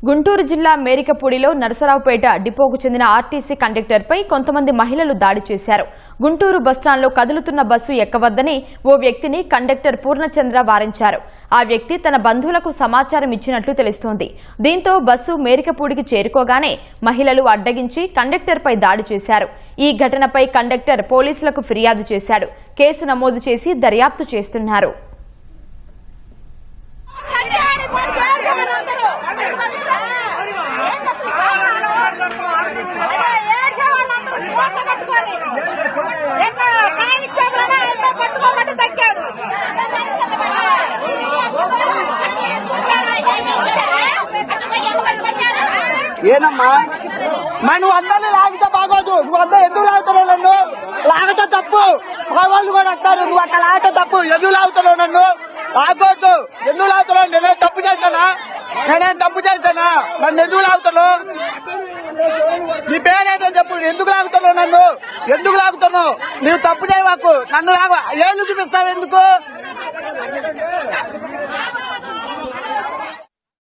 గుంటూరు జిల్లా మేరికపూడిలో నరసరావుపేట డిపోకు చెందిన ఆర్టీసీ కండక్టర్పై కొంతమంది మహిళలు దాడి చేశారు. గుంటూరు బస్టాండ్లో కదులుతున్న బస్సు ఎక్కవద్దని ఓ వ్యక్తిని కండక్టర్ పూర్ణచంద్ర వారించారు. ఆ వ్యక్తి తన బంధువులకు సమాచారం ఇచ్చినట్లు తెలుస్తోంది. దీంతో బస్సు మేరికపూడికి చేరుకోగానే మహిళలు అడ్డగించి కండక్టర్పై దాడి చేశారు. ఈ ఘటనపై కండక్టర్ పోలీసులకు ఫిర్యాదు చేశాడు. కేసు నమోదు చేసి దర్యాప్తు చేస్తున్నారు. ఏనమ్మా నువ్వు అందరినీ లాగితే బాగోదు. నువ్వు అందరూ ఎందుకు లాగుతున్నావు? నన్ను లాగట తప్పు. వాళ్ళు కూడా అంటారు నువ్వు అక్కడ లాగట తప్పు. ఎందుకు లాగుతున్నావు? నన్ను ఆగొద్దు. ఎందుకు లాగుతున్నావు? నేనేం తప్పు చేశానా? నన్ను ఎందుకు లాగుతున్నావు? నీ పేరేంటో చెప్పు. ఎందుకు లాగుతున్నావు? నన్ను ఎందుకు లాగుతున్నావు? నువ్వు తప్పు చేయవాకు. నన్ను ఏళ్ళు చూపిస్తావు ఎందుకు?